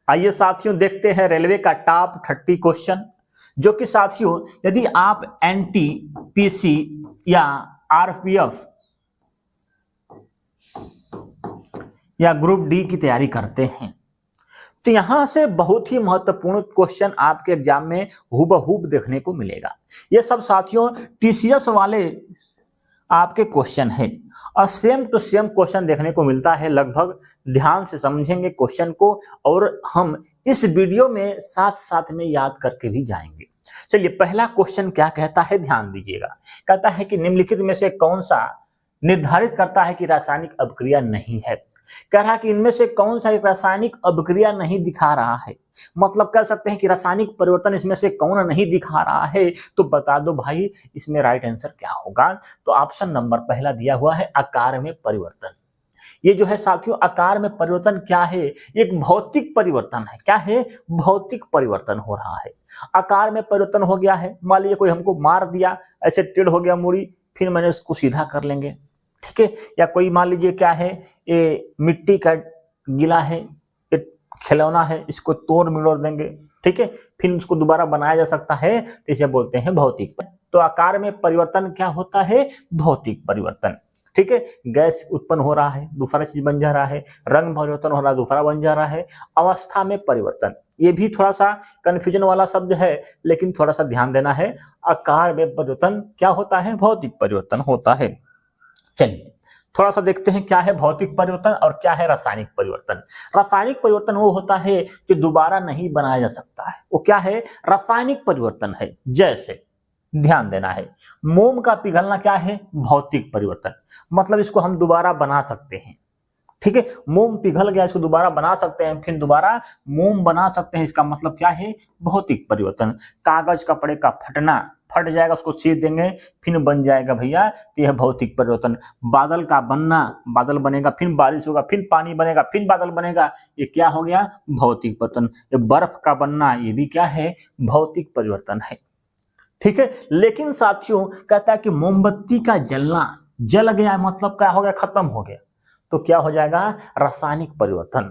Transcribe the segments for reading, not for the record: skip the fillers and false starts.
आइए साथियों देखते हैं रेलवे का टॉप 30 क्वेश्चन, जो कि साथियों यदि आप एनटीपीसी या आरपीएफ या ग्रुप डी की तैयारी करते हैं तो यहां से बहुत ही महत्वपूर्ण क्वेश्चन आपके एग्जाम में हूबहूब देखने को मिलेगा। ये सब साथियों टीसीएस वाले आपके क्वेश्चन है और सेम टू सेम क्वेश्चन देखने को मिलता है लगभग। ध्यान से समझेंगे क्वेश्चन को और हम इस वीडियो में साथ साथ में याद करके भी जाएंगे। चलिए पहला क्वेश्चन क्या कहता है, ध्यान दीजिएगा। कहता है कि निम्नलिखित में से कौन सा निर्धारित करता है कि रासायनिक अभिक्रिया नहीं है। कह रहा है कि इनमें से कौन सा एक रासायनिक अभिक्रिया नहीं दिखा रहा है, मतलब कह सकते हैं कि रासायनिक परिवर्तन इसमें से कौन नहीं दिखा रहा है। तो बता दो भाई इसमें राइट आंसर क्या होगा। तो ऑप्शन नंबर पहला दिया हुआ है आकार में परिवर्तन। ये जो है साथियों आकार में परिवर्तन क्या है, एक भौतिक परिवर्तन है। क्या है, भौतिक परिवर्तन हो रहा है। आकार में परिवर्तन हो गया है, मान लीजिए कोई हमको मार दिया, ऐसे टेढ़ हो गया मूड़ी, फिर मैंने उसको सीधा कर लेंगे, ठीक है। या कोई मान लीजिए क्या है, ये मिट्टी का गिला है, ये खिलौना है, इसको तोड़ मिलोड़ देंगे, ठीक है, फिर उसको दोबारा बनाया जा सकता है, तो इसे बोलते हैं भौतिक। तो आकार में परिवर्तन क्या होता है, भौतिक परिवर्तन, ठीक है। गैस उत्पन्न हो रहा है, दूसरा चीज बन जा रहा है, रंग परिवर्तन हो रहा है, दूसरा बन जा रहा है। अवस्था में परिवर्तन, ये भी थोड़ा सा कंफ्यूजन वाला शब्द है, लेकिन थोड़ा सा ध्यान देना है। आकार में परिवर्तन क्या होता है, भौतिक परिवर्तन होता है। चलिए थोड़ा सा देखते हैं क्या है भौतिक परिवर्तन और क्या है रासायनिक परिवर्तन। रासायनिक परिवर्तन वो होता है कि दोबारा नहीं बनाया जा सकता है, वो क्या है, रासायनिक परिवर्तन है। जैसे ध्यान देना है, मोम का पिघलना क्या है, भौतिक परिवर्तन, मतलब इसको हम दोबारा बना सकते हैं, ठीक है। मोम पिघल गया, इसको दोबारा बना सकते हैं, फिर दोबारा मोम बना सकते हैं, इसका मतलब क्या है, भौतिक परिवर्तन। कागज कपड़े का फटना, फट जाएगा, उसको सील देंगे, फिर बन जाएगा भैया, तो यह भौतिक परिवर्तन। बादल का बनना, बादल बनेगा, फिर बारिश होगा, फिर पानी बनेगा, फिर बादल बनेगा, ये क्या हो गया, भौतिक परिवर्तन। ये बर्फ का बनना, ये भी क्या है, भौतिक परिवर्तन है, ठीक है। लेकिन साथियों कहता है कि मोमबत्ती का जलना, जल गया मतलब क्या हो गया, खत्म हो गया, तो क्या हो जाएगा, रासायनिक परिवर्तन।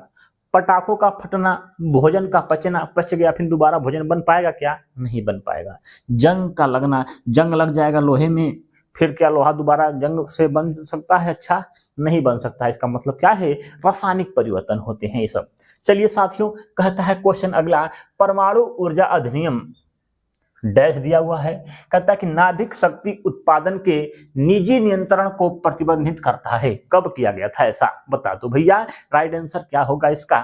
पटाखों का फटना, भोजन का पचना, पच गया, फिर दोबारा भोजन बन पाएगा क्या, नहीं बन पाएगा। जंग का लगना, जंग लग जाएगा लोहे में, फिर क्या लोहा दोबारा जंग से बन सकता है, अच्छा नहीं बन सकता है, इसका मतलब क्या है, रासायनिक परिवर्तन होते हैं ये सब। चलिए साथियों कहता है क्वेश्चन अगला, परमाणु ऊर्जा अधिनियम डैश दिया हुआ है। कहता है कि नाभिक शक्ति उत्पादन के निजी नियंत्रण को प्रतिबंधित करता है, कब किया गया था ऐसा, बता दो भैया राइट आंसर क्या होगा इसका।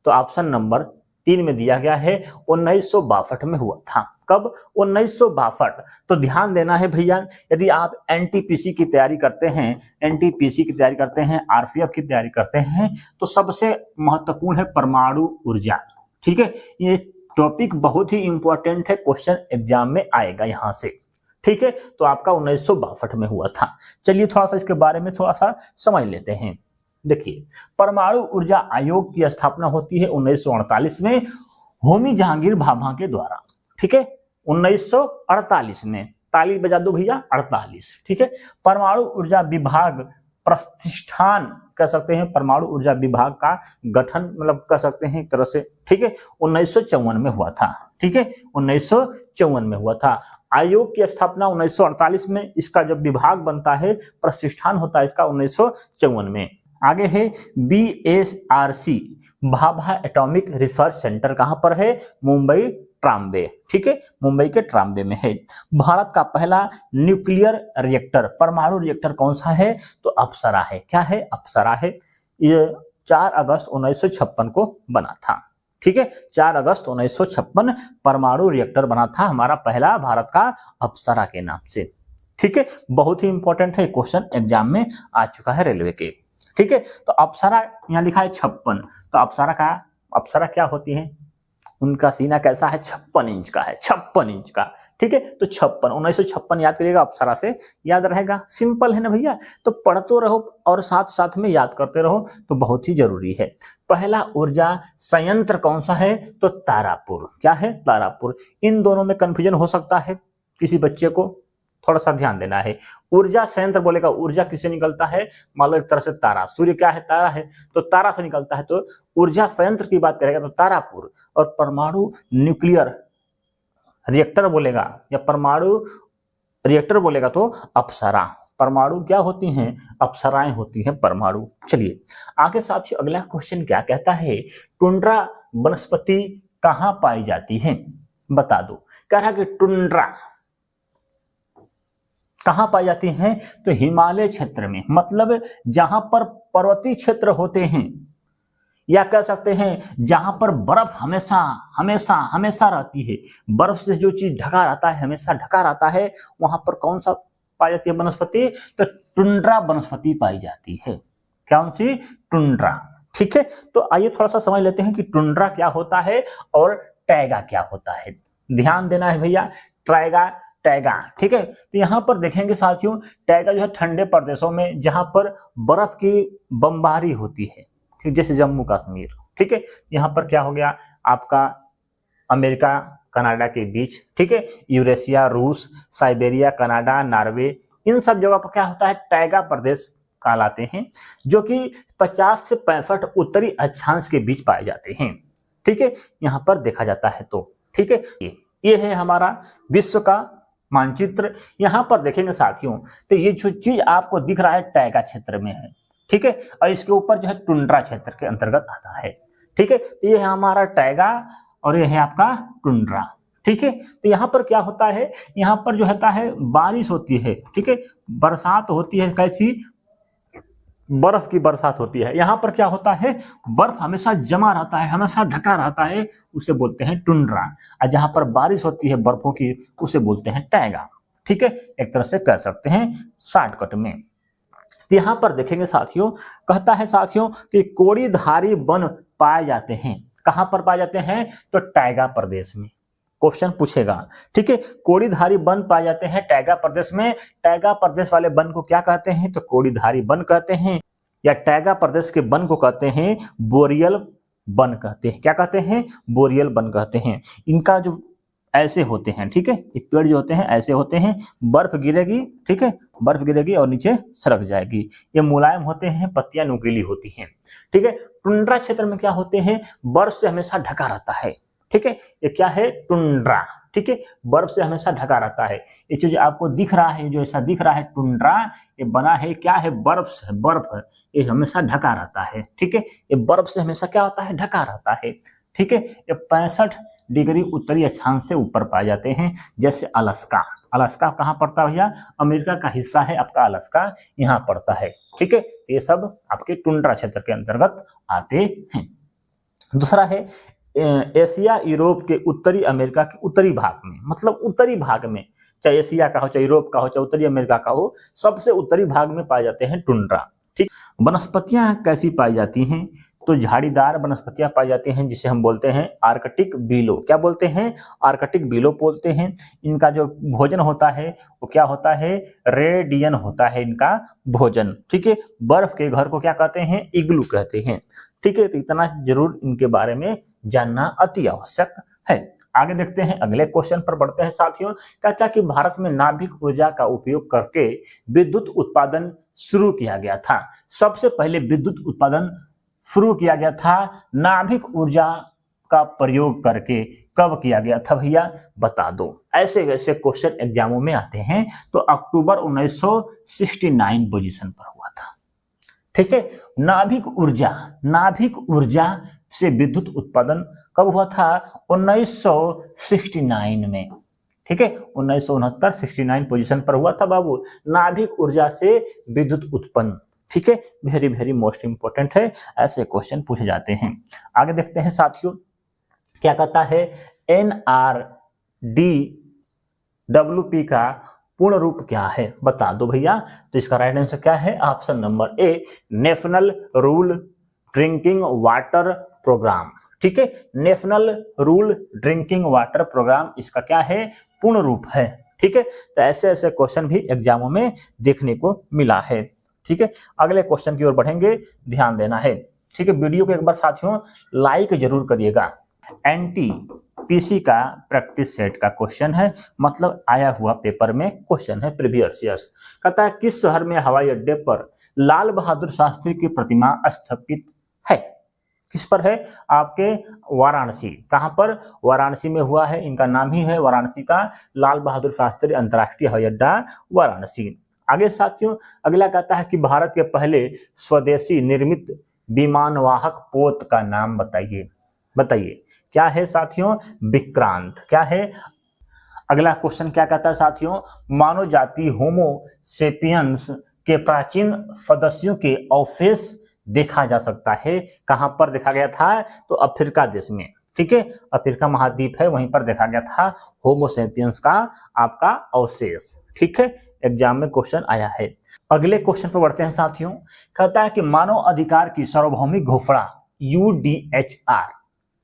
तो ऑप्शन नंबर 3 में दिया गया है 1962 में हुआ था। कब, 1962। तो ध्यान देना है भैया, यदि आप एनटीपीसी की तैयारी करते हैं, एनटीपीसी की तैयारी करते हैं, आरपीएफ की तैयारी करते हैं, तो सबसे महत्वपूर्ण है परमाणु ऊर्जा, ठीक है। ये टॉपिक बहुत ही इंपॉर्टेंट है, क्वेश्चन एग्जाम में आएगा यहां से, ठीक है। तो आपका 1962 में हुआ था। चलिए थोड़ा सा इसके बारे में थोड़ा सा समझ लेते हैं। देखिए परमाणु ऊर्जा आयोग की स्थापना होती है 1948 में होमी जहांगीर भाभा के द्वारा, ठीक है, 1948 में। ताली बजा दो भैया, 48, ठीक है। परमाणु ऊर्जा विभाग प्रतिष्ठान कह सकते हैं, परमाणु ऊर्जा विभाग का गठन मतलब कह सकते हैं एक तरह से, ठीक है, 1954 में हुआ था, ठीक है, 1954 में हुआ था। आयोग की स्थापना 1948 में, इसका जब विभाग बनता है, प्रतिष्ठान होता है इसका 1954 में। आगे है BSRC Bhabha atomic research centre, कहां पर है, मुंबई ट्राम्बे, ठीक है, मुंबई के ट्राम्बे में है। भारत का पहला न्यूक्लियर रिएक्टर, परमाणु रिएक्टर कौन सा है, तो अप्सरा है। क्या है, अप्सरा है। ये 4 अगस्त 1956 को बना था, ठीक है, 4 अगस्त 1956 परमाणु रिएक्टर बना था हमारा पहला भारत का, अप्सरा के नाम से, ठीक है। बहुत ही इंपॉर्टेंट है, क्वेश्चन एग्जाम में आ चुका है रेलवे के, ठीक है। तो अप्सरा यहाँ लिखा है 56, तो अप्सरा क्या होती है, उनका सीना कैसा है, 56 इंच का है, 56 इंच का, ठीक है। तो 56, 1956 याद करिएगा, अप्सरा से याद रहेगा, सिंपल है ना भैया। तो पढ़ते रहो और साथ साथ में याद करते रहो, तो बहुत ही जरूरी है। पहला ऊर्जा संयंत्र कौन सा है, तो तारापुर। क्या है, तारापुर। इन दोनों में कंफ्यूजन हो सकता है किसी बच्चे को, थोड़ा सा ध्यान देना है। ऊर्जा संयंत्र बोलेगा, ऊर्जा किससे निकलता है, मान लो एक तरह से तारा, सूर्य क्या है, तारा है, तो तारा से निकलता है, तो ऊर्जा संयंत्र की बात करेगा तो तारापुर। और परमाणु न्यूक्लियर रिएक्टर बोलेगा या परमाणु रिएक्टर बोलेगा तो अप्सरा। परमाणु क्या होती हैं, अप्सराएं होती हैं परमाणु। चलिए आगे साथियों अगला क्वेश्चन क्या कहता है, टुंड्रा वनस्पति कहां पाई जाती है, बता दो। कह रहा है कि टुंड्रा कहां पाई जाती हैं, तो हिमालय क्षेत्र में, मतलब जहां पर पर्वतीय क्षेत्र होते हैं, या कह सकते हैं जहां पर बर्फ हमेशा हमेशा हमेशा रहती है, बर्फ से जो चीज ढका रहता है, हमेशा ढका रहता है, वहां पर कौन सा पाई जाती है वनस्पति, तो टुंड्रा वनस्पति पाई जाती है। कौन सी, टुंड्रा। ठीक है, तो आइए थोड़ा सा समझ लेते हैं कि टुंड्रा क्या होता है और टैगा क्या होता है। ध्यान देना है भैया, टैगा टैगा। ठीक है, तो यहां पर देखेंगे साथियों, टैगा जो है ठंडे प्रदेशों में जहां पर बर्फ की बमबारी होती है, ठीक, जैसे जम्मू कश्मीर। ठीक है, यहाँ पर क्या हो गया आपका अमेरिका कनाडा के बीच, ठीक है, यूरेशिया, रूस, साइबेरिया, कनाडा, नॉर्वे, इन सब जगह पर क्या होता है, टैगा प्रदेश कहलाते हैं, जो कि 50 से 65 उत्तरी अक्षांश के बीच पाए जाते हैं। ठीक है, यहाँ पर देखा जाता है तो ठीक है, ये है हमारा विश्व का मानचित्र। यहाँ पर देखेंगे साथियों, तो ये जो चीज आपको दिख रहा है टैगा क्षेत्र में है, ठीक है, और इसके ऊपर जो है टुंड्रा क्षेत्र के अंतर्गत आता है। ठीक है, तो ये है हमारा टैगा और ये है आपका टुंड्रा। ठीक है, तो यहाँ पर क्या होता है, यहाँ पर जो होता है बारिश होती है, ठीक है, बरसात होती है, कैसी, बर्फ की बरसात होती है। यहाँ पर क्या होता है, बर्फ हमेशा जमा रहता है, हमेशा ढका रहता है, उसे बोलते हैं टुंड्रा। और जहाँ पर बारिश होती है बर्फों की, उसे बोलते हैं टैगा। ठीक है, एक तरह से कह सकते हैं शॉर्टकट में। यहाँ पर देखेंगे साथियों, कहता है साथियों कि कोड़ीधारी वन पाए जाते हैं, कहां पर पाए जाते हैं, तो टैगा प्रदेश में। क्वेश्चन पूछेगा, ठीक है, कोड़ीधारी वन पाए जाते हैं टैगा प्रदेश में। टैगा प्रदेश वाले वन को क्या कहते हैं, तो कोड़ीधारी वन कहते हैं, या टैगा प्रदेश के वन को कहते हैं बोरियल वन कहते हैं। क्या कहते हैं, बोरियल वन कहते हैं। इनका जो ऐसे होते हैं, ठीक है, ये पेड़ जो होते हैं ऐसे होते हैं, बर्फ गिरेगी, ठीक है, बर्फ गिरेगी और नीचे सरक जाएगी। ये मुलायम होते हैं, पत्तियां नुकीली होती हैं। ठीक है, टुंड्रा क्षेत्र में क्या होते हैं, बर्फ से हमेशा ढका रहता है। ठीक है, ये क्या है, टुंड्रा। ठीक है, बर्फ से हमेशा ढका रहता है। ये जो आपको दिख रहा है, जो ऐसा दिख रहा है टुंड्रा, ये बना है क्या है, बर्फ से, बर्फ ये हमेशा ढका रहता है। ठीक है, ये बर्फ से हमेशा क्या होता है, ढका रहता है। ठीक है, ये 65 डिग्री उत्तरी अक्षांश से ऊपर पाए जाते हैं, जैसे अलास्का। अलास्का कहाँ पड़ता है भैया, अमेरिका का हिस्सा है आपका अलास्का, यहाँ पड़ता है। ठीक है, ये सब आपके टुंड्रा क्षेत्र के अंतर्गत आते हैं। दूसरा है एशिया यूरोप के उत्तरी अमेरिका के उत्तरी भाग में, मतलब उत्तरी भाग में, चाहे एशिया का हो, चाहे यूरोप का हो, चाहे उत्तरी अमेरिका का हो, सबसे उत्तरी भाग में पाए जाते हैं टुंड्रा। ठीक, वनस्पतियां कैसी पाई जाती हैं, तो झाड़ीदार वनस्पतियां पाई जाती हैं, जिसे हम बोलते हैं आर्कटिक बिलो। क्या बोलते हैं, आर्कटिक बिलो बोलते हैं। इनका जो भोजन होता है वो क्या होता है, रेडियन होता है इनका भोजन। ठीक है, बर्फ के घर को क्या कहते हैं, इग्लू कहते हैं। ठीक है, तो इतना जरूर इनके बारे में जानना अति आवश्यक है। आगे देखते हैं, अगले क्वेश्चन पर बढ़ते हैं साथियों। कहता है कि भारत में नाभिक ऊर्जा का उपयोग करके विद्युत उत्पादन शुरू किया गया था। सबसे पहले विद्युत उत्पादन शुरू किया गया था नाभिक ऊर्जा का प्रयोग करके। कब किया गया था भैया, बता दो। ऐसे वैसे क्वेश्चन एग्जामों में आते हैं, तो अक्टूबर 1969 पोजीशन पर हुआ था। ठीक है, नाभिक ऊर्जा से विद्युत उत्पादन कब हुआ था, 1969 में। ठीक है, 1969 69 पोजीशन पर हुआ था बाबू, नाभिक ऊर्जा से विद्युत उत्पन्न। ठीक है, वेरी वेरी मोस्ट इंपोर्टेंट है, ऐसे क्वेश्चन पूछे जाते हैं। आगे देखते हैं साथियों, क्या कहता है, NRDWP का पूर्ण रूप क्या है, बता दो भैया। तो इसका राइट आंसर क्या है, option number a, national rural drinking water programme. ठीक है, national rural drinking water programme इसका क्या है, पूर्ण रूप है। ठीक है, तो ऐसे ऐसे क्वेश्चन भी एग्जामों में देखने को मिला है। ठीक है, अगले क्वेश्चन की ओर बढ़ेंगे, ध्यान देना है। ठीक है, वीडियो को एक बार साथियों लाइक जरूर करिएगा। NTPC पीसी का प्रैक्टिस सेट का क्वेश्चन है, मतलब आया हुआ पेपर में क्वेश्चन है प्रीवियस ईयर्स। कहता है किस शहर में हवाई अड्डे पर लाल बहादुर शास्त्री की प्रतिमा स्थापित है? किस पर है? आपके वाराणसी। कहां पर? वाराणसी में हुआ है। इनका नाम ही है वाराणसी का लाल बहादुर शास्त्री अंतर्राष्ट्रीय हवाई अड्डा वाराणसी। आगे साथियों अगला कहता है कि भारत के पहले स्वदेशी निर्मित विमानवाहक पोत का नाम बताइए। बताइए क्या है साथियों? विक्रांत। क्या है? अगला क्वेश्चन क्या कहता है साथियों? मानव जाति होमो सेपियंस के प्राचीन सदस्यों के अवशेष देखा जा सकता है। कहां पर देखा गया था? तो अफ्रीका देश में। ठीक है, अफ्रीका महाद्वीप है, वहीं पर देखा गया था होमो सेपियंस का आपका अवशेष। ठीक है, एग्जाम में क्वेश्चन आया है। अगले क्वेश्चन पर बढ़ते हैं साथियों। कहता है कि मानव अधिकार की सार्वभौमिक घोषणा UDHR,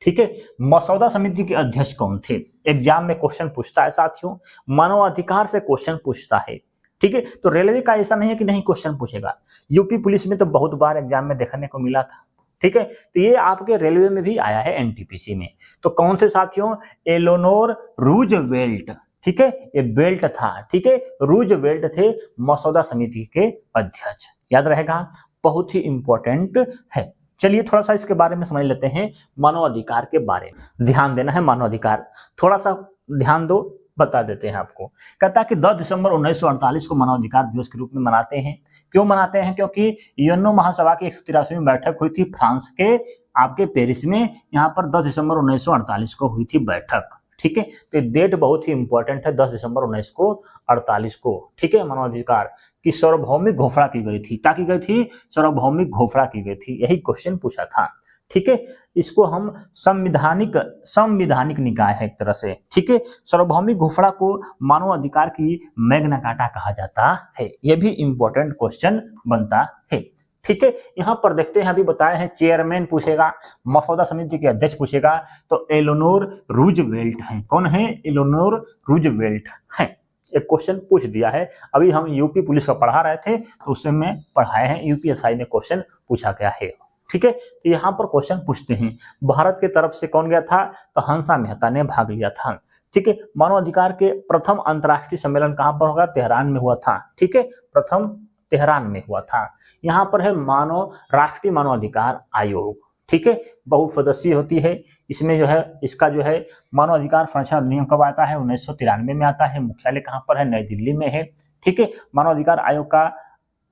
ठीक है, मसौदा समिति के अध्यक्ष कौन थे? एग्जाम में क्वेश्चन पूछता है साथियों, मानव अधिकार से क्वेश्चन पूछता है। ठीक है, तो रेलवे का ऐसा नहीं है कि नहीं क्वेश्चन पूछेगा, यूपी पुलिस में तो बहुत बार एग्जाम में देखने को मिला था। ठीक है, तो ये आपके रेलवे में भी आया है, एनटीपीसी में। तो कौन से साथियों? एलोनोर रूजवेल्ट। ठीक है, ये बेल्ट था। ठीक है, रूजवेल्ट थे मसौदा समिति के अध्यक्ष। याद रहेगा, बहुत ही इंपॉर्टेंट है। चलिए थोड़ा सा इसके बारे में समझ लेते हैं, मानव अधिकार के बारे में ध्यान देना है। मानव अधिकार थोड़ा सा ध्यान दो, बता देते हैं आपको। कहता है कि 10 दिसंबर 1948 को मानव अधिकार दिवस के रूप में मनाते हैं। क्यों मनाते हैं? क्योंकि यूएनओ महासभा की 183वीं बैठक हुई थी फ्रांस के आपके पेरिस में। यहाँ पर 10 दिसंबर 1948 को हुई थी बैठक। ठीक है, तो डेट बहुत ही इंपॉर्टेंट है, 10 दिसंबर 1948 को। ठीक है, मानवाधिकार की सार्वभौमिक घोषणा की गई थी। क्या की गई थी? सार्वभौमिक घोषणा की गई थी, यही क्वेश्चन पूछा था। ठीक है, इसको हम संवैधानिक निकाय है एक तरह से। ठीक है, सार्वभौमिक घोषणा को मानव अधिकार की मैग्ना कार्टा कहा जाता है। यह भी इंपॉर्टेंट क्वेश्चन बनता है। ठीक है, यहाँ पर देखते हैं, अभी बताए हैं चेयरमैन पूछेगा, मसौदा समिति के अध्यक्ष पूछेगा, तो एलोनोर रूजवेल्ट हैं। कौन है? एलोनोर रूजवेल्ट हैं। एक क्वेश्चन पूछ दिया है। अभी हम यूपी पुलिस का पढ़ा रहे थे तो उससे में पढ़ाए हैं, यूपीएसआई में क्वेश्चन पूछा गया है। ठीक है, तो यहाँ पर क्वेश्चन पूछते हैं, भारत के तरफ से कौन गया था? तो हंसा मेहता ने भाग लिया था। ठीक है, मानव अधिकार के प्रथम अंतर्राष्ट्रीय सम्मेलन कहाँ पर होगा? तेहरान में हुआ था। ठीक है, प्रथम तेहरान में हुआ था। यहाँ पर है राष्ट्रीय मानव अधिकार आयोग। ठीक है, बहुसदस्यीय होती है। इसमें जो है इसका जो है मानव अधिकार संरक्षण अधिनियम कब आता है? 1993 में आता है। मुख्यालय कहाँ पर है? नई दिल्ली में है। ठीक है, मानव अधिकार आयोग का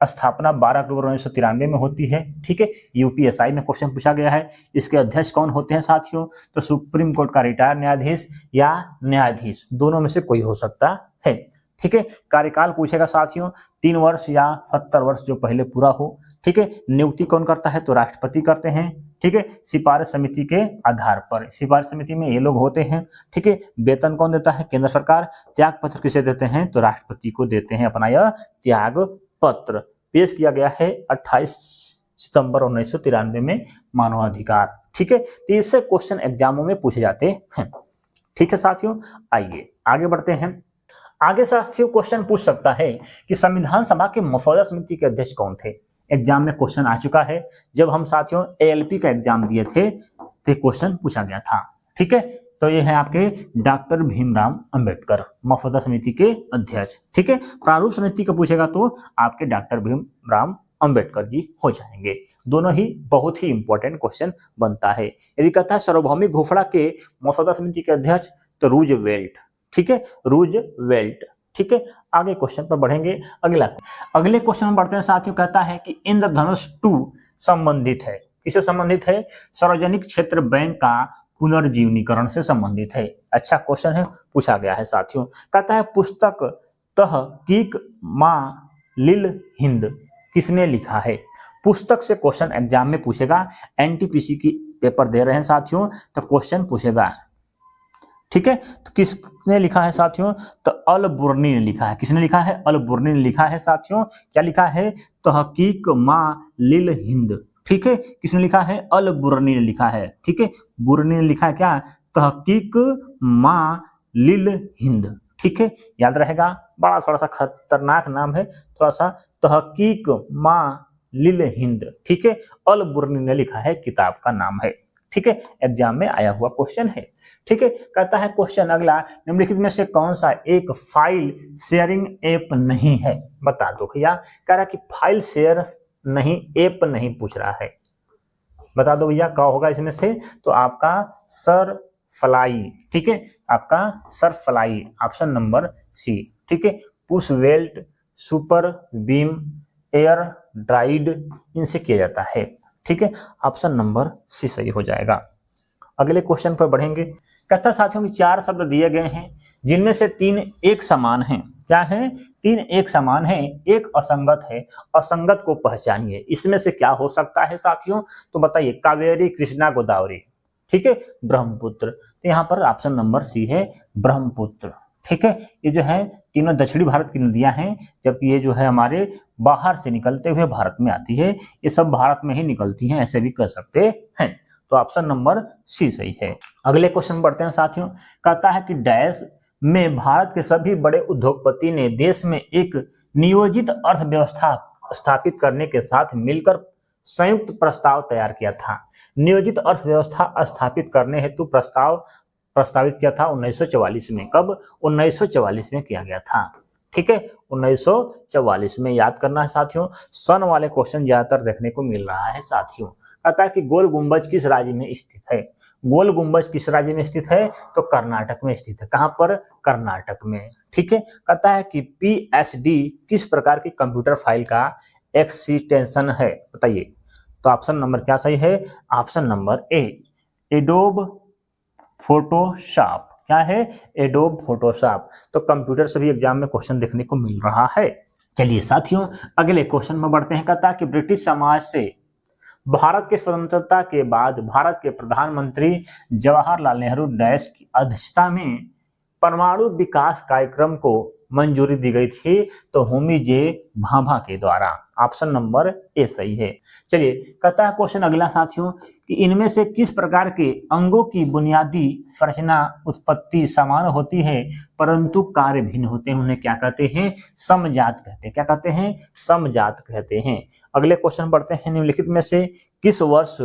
स्थापना 12 अक्टूबर 1993 में होती है। ठीक है, यूपीएसआई में क्वेश्चन पूछा गया है। इसके अध्यक्ष कौन होते हैं साथियों? तो सुप्रीम कोर्ट का रिटायर्ड न्यायाधीश या न्यायाधीश, दोनों में से कोई हो सकता है। ठीक है, कार्यकाल पूछेगा साथियों, 3 वर्ष या 70 वर्ष जो पहले पूरा हो। ठीक है, नियुक्ति कौन करता है? तो राष्ट्रपति करते हैं। ठीक है, सिफारिश समिति के आधार पर, सिफारिश समिति में ये लोग होते हैं। ठीक है, वेतन कौन देता है? केंद्र सरकार। त्याग पत्र किसे देते हैं? तो राष्ट्रपति को देते हैं अपना यह त्याग पत्र। पेश किया गया है 28 सितंबर 1993 में मानवाधिकार। ठीक है, तो इससे क्वेश्चन एग्जामों में पूछे जाते हैं। ठीक है साथियों, आइए आगे बढ़ते हैं। आगे साथियों क्वेश्चन पूछ सकता है कि संविधान सभा के मसौदा समिति के अध्यक्ष कौन थे? एग्जाम में क्वेश्चन आ चुका है। जब हम साथियों एएलपी का एग्जाम दिए थे तो क्वेश्चन पूछा गया था। ठीक है, तो ये है आपके डॉक्टर भीमराव अंबेडकर, मसौदा समिति के अध्यक्ष। ठीक है, प्रारूप समिति का पूछेगा तो आपके डॉक्टर भीमराव अंबेडकर जी हो जाएंगे। दोनों ही बहुत ही इंपॉर्टेंट क्वेश्चन बनता है। यदि कहता है सार्वभौमिक घोषणा के मसौदा समिति के अध्यक्ष, तो रूजवेल्ट। ठीक है, रूजवेल्ट। ठीक है, आगे क्वेश्चन पर बढ़ेंगे। अगले क्वेश्चन में बढ़ते हैं साथियों। कहता है कि इंद्रधनुष 2 संबंधित है, किससे संबंधित है? सार्वजनिक क्षेत्र बैंक का पुनर्जीवनीकरण से संबंधित है। अच्छा क्वेश्चन है, पूछा गया है साथियों। कहता है पुस्तक तहकीक मां लिल हिंद किसने लिखा है? पुस्तक से क्वेश्चन एग्जाम में पूछेगा। एनटीपीसी की पेपर दे रहे हैं साथियों, तो क्वेश्चन पूछेगा। ठीक है, तो किसने लिखा है साथियों? तो अल बुर्नी ने लिखा है। किसने लिखा है? अल बुर्नी ने लिखा है साथियों। क्या लिखा है? तहकीक मां लिल हिंद। ठीक है, किसने लिखा है? अल बुर्नी ने लिखा है। ठीक है, बुर्नी ने लिखा है क्या? तहकीक मां लिल हिंद। ठीक है, याद रहेगा, बड़ा थोड़ा सा खतरनाक नाम है, थोड़ा सा, तहकीक मां लिल हिंद। ठीक है, अल बुर्नी ने लिखा है, किताब का नाम है। ठीक है, एग्जाम में आया हुआ क्वेश्चन है। ठीक है, कहता है क्वेश्चन अगला, निम्नलिखित में से कौन सा एक फाइल शेयरिंग ऐप नहीं है, बता दो भैया। कह रहा कि फाइल शेयर नहीं, ऐप नहीं पूछ रहा है, बता दो भैया क्या होगा इसमें से। तो आपका सर फ्लाई, ठीक है, आपका sir fly, option number c. ठीक है, पुश वेल्ट, सुपर बीम, एयर ड्राइड, इनसे किया जाता है। ठीक है, ऑप्शन नंबर सी सही हो जाएगा। अगले क्वेश्चन पर बढ़ेंगे। कहता साथियों कि 4 शब्द दिए गए हैं जिनमें से 3 एक समान हैं। क्या है? 3 एक समान हैं, एक असंगत है, असंगत को पहचानिए। इसमें से क्या हो सकता है साथियों? तो बताइए। कावेरी, कृष्णा, गोदावरी, ठीक है, ब्रह्मपुत्र। तो यहाँ पर ऑप्शन नंबर सी है ब्रह्मपुत्र। ठीक है, ये जो है तीनों दक्षिणी भारत की नदियां हैं, जबकि ये जो है हमारे बाहर से निकलते हुए भारत में आती है। ये सब भारत में ही निकलती हैं, ऐसे भी कर सकते हैं। तो ऑप्शन नंबर सी सही है। अगले क्वेश्चन बढ़ते हैं साथियों। कहता है कि डैश में भारत के सभी बड़े उद्योगपति ने देश में एक नियोजित अर्थव्यवस्था स्थापित करने के साथ मिलकर संयुक्त प्रस्ताव तैयार किया था। नियोजित अर्थव्यवस्था स्थापित करने हेतु प्रस्तावित किया था 1944 में। कब? 1944 में किया गया था। ठीक है, 1944 में। याद करना है साथियों, सन वाले क्वेश्चन ज्यादातर देखने को मिल रहा है साथियों। कहता है कि गोल गुंबज किस राज्य में स्थित है? गोल गुंबज किस राज्य में स्थित है? तो कर्नाटक में स्थित है। कहां पर? कर्नाटक में। ठीक है, कहता है कि PSD किस प्रकार की कंप्यूटर फाइल का एक्सटेंशन है, बताइए। तो ऑप्शन नंबर क्या सही है? ऑप्शन नंबर ए, एडोब फोटोशॉप। क्या है? Adobe Photoshop. तो कंप्यूटर से भी एग्जाम में क्वेश्चन देखने को मिल रहा है। चलिए साथियों, अगले क्वेश्चन में बढ़ते हैं। कहता है कि ब्रिटिश समाज से भारत के स्वतंत्रता के बाद भारत के प्रधानमंत्री जवाहरलाल नेहरू डैश की अध्यक्षता में परमाणु विकास कार्यक्रम को मंजूरी दी गई थी। तो होमी जे भाभा के द्वारा। ऑप्शन नंबर ए सही है। चलिए, कहता है क्वेश्चन अगला साथियों कि इनमें से किस प्रकार के अंगों की बुनियादी संरचना उत्पत्ति समान होती है परंतु कार्य भिन्न होते हैं? उन्हें क्या कहते हैं? समजात कहते हैं। क्या कहते हैं? समजात कहते हैं। अगले क्वेश्चन पढ़ते हैं। निम्नलिखित में से किस वर्ष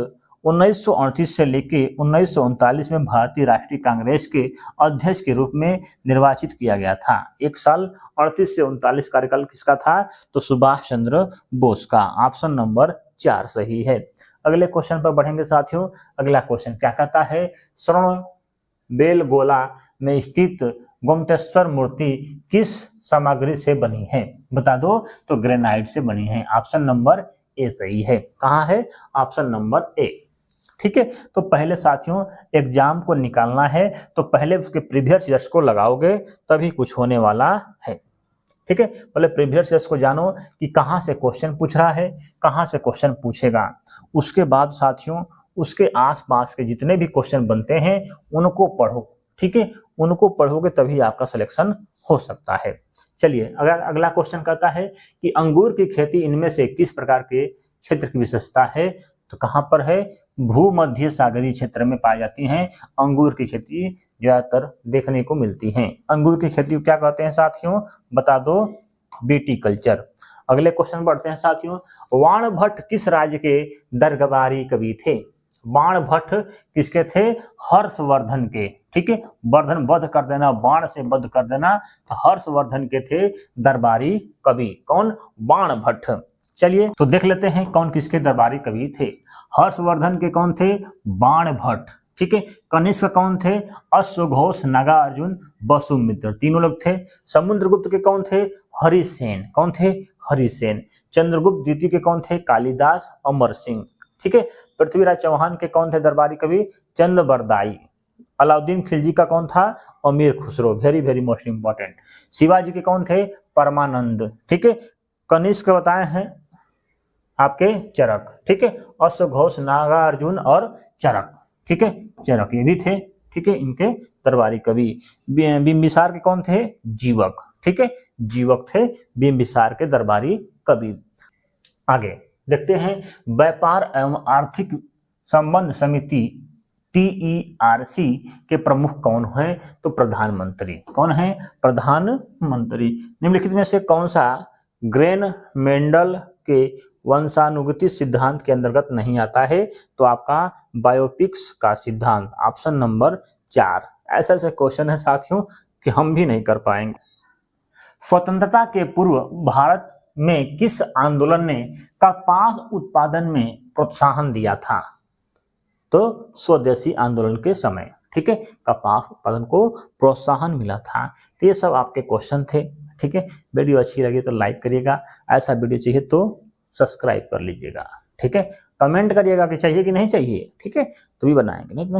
1938 से लेके 1939 में भारतीय राष्ट्रीय कांग्रेस के अध्यक्ष के रूप में निर्वाचित किया गया था? एक साल 38 से 39 कार्यकाल किसका था? तो सुभाष चंद्र बोस का। ऑप्शन नंबर 4 सही है। अगले क्वेश्चन पर बढ़ेंगे साथियों। अगला क्वेश्चन क्या कहता है? स्वर्ण बेलगोला में स्थित गोमटेश्वर मूर्ति किस सामग्री से बनी है? बता दो। तो ग्रेनाइट से बनी है। ऑप्शन नंबर ए सही है। कहाँ है? ऑप्शन नंबर ए। ठीक है, तो पहले साथियों एग्जाम को निकालना है तो पहले उसके प्रीवियस ईयर्स को लगाओगे तभी कुछ होने वाला है। ठीक है, पहले प्रीवियस ईयर्स को जानो कि कहाँ से क्वेश्चन पूछ रहा है, कहाँ से क्वेश्चन पूछेगा। उसके बाद साथियों उसके आसपास के जितने भी क्वेश्चन बनते हैं उनको पढ़ो। ठीक है, उनको पढ़ोगे तभी आपका सिलेक्शन हो सकता है। चलिए, अगला क्वेश्चन कहता है कि अंगूर की खेती इनमें से किस प्रकार के क्षेत्र की विशेषता है? तो कहां पर है? भूमध्य सागरीय क्षेत्र में पाई जाती हैं अंगूर की खेती, ज्यादातर देखने को मिलती हैं। अंगूर की खेती को क्या कहते हैं साथियों? बता दो। विटीकल्चर। अगले क्वेश्चन बढ़ते हैं साथियों। बाणभट्ट किस राज्य के दरबारी कवि थे? बाणभट्ट किसके थे? हर्षवर्धन के। ठीक है, वर्धन वध कर देना, बाण से वध कर देना, तो हर्षवर्धन के थे दरबारी कवि। कौन? बाणभट्ट। चलिए तो देख लेते हैं कौन किसके दरबारी कवि थे। हर्षवर्धन के कौन थे? बाणभट्ट। ठीक है, कनिष्क कौन थे? अश्वघोष, नागार्जुन, वसुमित्र, तीनों लोग थे। समुद्रगुप्त के कौन थे? हरिसेन। कौन थे? हरिसेन। चंद्रगुप्त द्वितीय के कौन थे? कालिदास, अमर सिंह। ठीक है, पृथ्वीराज चौहान के कौन थे दरबारी कवि? चंद्रबरदाई। अलाउद्दीन खिलजी का कौन था? अमीर Khusro. Very very most important. Shivaji के कौन थे? परमानंद। ठीक है, कनिष्क बताए हैं आपके चरक। ठीक है, अश्वघोष, नागार्जुन और चरक। ठीक है, चरक ये भी थे। ठीक है, इनके दरबारी कवि। बिंबिसार के कौन थे? जीवक। ठीक है, जीवक थे बिंबिसार के दरबारी कवि। आगे देखते हैं। व्यापार एवं आर्थिक संबंध समिति TERC के प्रमुख कौन है? तो प्रधानमंत्री। कौन है? प्रधानमंत्री। निम्नलिखित में से कौन सा ग्रेन मेंडल के वंशानुगति सिद्धांत के अंतर्गत नहीं आता है, तो आपका बायोपिक्स का सिद्धांत, ऑप्शन नंबर 4। ऐसे ऐसे क्वेश्चन है साथियों कि हम भी नहीं कर पाएंगे। स्वतंत्रता के पूर्व भारत में किस आंदोलन ने कपास उत्पादन में प्रोत्साहन दिया था? तो स्वदेशी आंदोलन के समय, ठीक है, कपास उत्पादन को प्रोत्साहन मिला था। तो ये सब आपके क्वेश्चन थे, ठीक है। वीडियो अच्छी लगी तो लाइक करिएगा, ऐसा वीडियो चाहिए तो सब्सक्राइब कर लीजिएगा, ठीक है। कमेंट करिएगा कि चाहिए कि नहीं चाहिए, ठीक है, तो भी बनाएंगे, नहीं तो नहीं।